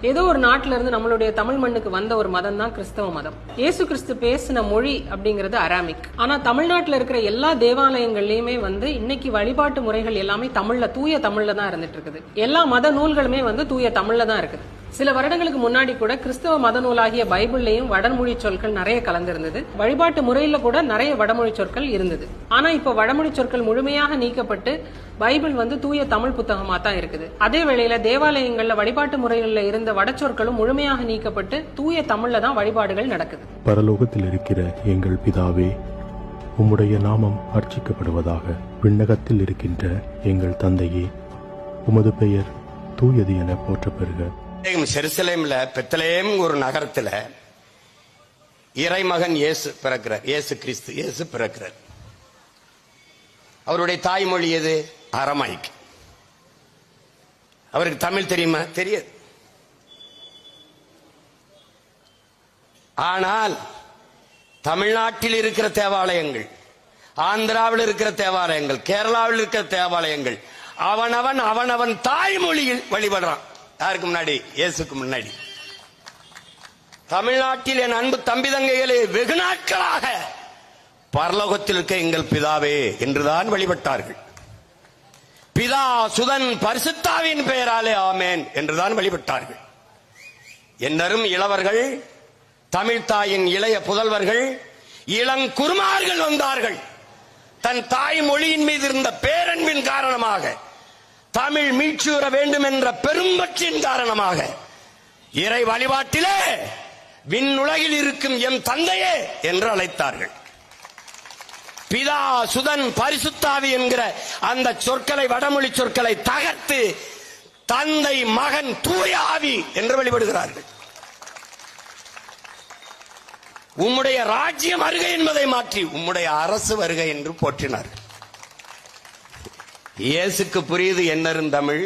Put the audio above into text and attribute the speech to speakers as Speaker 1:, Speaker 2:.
Speaker 1: ஏதோ ஒரு நாட்டில இருந்து நம்மளுடைய தமிழ் மண்ணுக்கு வந்த ஒரு மதம் தான் கிறிஸ்தவ மதம். இயேசு கிறிஸ்து பேசின மொழி அப்படிங்கிறது அராமிக். ஆனா தமிழ்நாட்டில் இருக்கிற எல்லா தேவாலயங்கள்லயுமே இன்னைக்கு வழிபாட்டு முறைகள் எல்லாமே தமிழ்ல, தூய தமிழ்ல தான் இருந்துட்டு இருக்குது. எல்லா மத நூல்களுமே தூய தமிழ்ல தான் இருக்குது. சில வருடங்களுக்கு முன்னாடி கூட கிறிஸ்தவ மத நூலாகிய பைபிள்லயும் வடமொழி சொற்கள் நிறைய கலந்திருந்தது. வழிபாட்டு முறையில கூட நிறைய வடமொழி சொற்கள் இருந்தது. ஆனா இப்ப வடமொழி சொற்கள் முழுமையாக நீக்கப்பட்டு பைபிள் தூய தமிழ் புத்தகமா தான் இருக்குது. அதே வேளையில தேவாலயங்கள்ல வழிபாட்டு முறைகள்ல இருந்த வடச்சொற்களும் முழுமையாக நீக்கப்பட்டு தூய தமிழ்ல தான் வழிபாடுகள் நடக்குது.
Speaker 2: பரலோகத்தில் இருக்கிற எங்கள் பிதாவே, உம்முடைய நாமம் அர்ச்சிக்கப்படுவதாக. விண்ணகத்தில் இருக்கின்ற எங்கள் தந்தையே, உமது பெயர் தூயது என போற்றப்பெறுக.
Speaker 3: ஜெருசலேம்ல பெத்லகேம் ஒரு நகரத்துல இறைமகன் இயேசு பிறக்கிறார். இயேசு கிறிஸ்து இயேசு பிறக்கிறார். அவருடைய தாய்மொழி எது? அரமாய்க். அவருக்கு தமிழ் தெரியுமா? தெரியாது. ஆனால் தமிழ்நாட்டில் இருக்கிற தேவாலயங்கள், ஆந்திராவில் இருக்கிற தேவாலயங்கள், கேரளாவில் இருக்கிற தேவாலயங்கள் அவனவன் தாய்மொழியில் வழிபடுறான். யாருக்கு முன்னாடி? இயேசுக்கு முன்னாடி. தமிழ்நாட்டில் என் அன்பு தம்பி தங்கைகளே, வெகு நாட்களாக பரலோகத்தில் இருக்க எங்கள் பிதாவே என்றுதான் வழிபட்டார்கள். பிதா சுதன் பரிசுத்தாவின் பெயராலே ஆமேன் என்றுதான் வழிபட்டார்கள். என்னரும் இளவர்கள், தமிழ் தாயின் இளைய புதல்வர்கள், இளங்குருமார்கள் வந்தார்கள். தன் தாய் மொழியின் மீது இருந்த பேரன்பின் காரணமாக, தமிழ் மீட்சுற வேண்டும் என்ற பெரும்பற்றின் காரணமாக இறை வழிபாட்டிலே விண்ணுலகில் இருக்கும் எம் தந்தையே என்று அழைத்தார்கள். பிதா சுதன் பரிசுத்தாவி என்கிற அந்த சொற்களை, வடமொழி சொற்களை தகர்த்து தந்தை மகன் தூய ஆவி என்று வழிபடுகிறார்கள். உம்முடைய ராஜ்யம் வருகை என்பதை மாற்றி உம்முடைய அரசு வருகை என்று போற்றினார்கள். இயேசுக்கு புரியுது என்னரும் தமிழ்.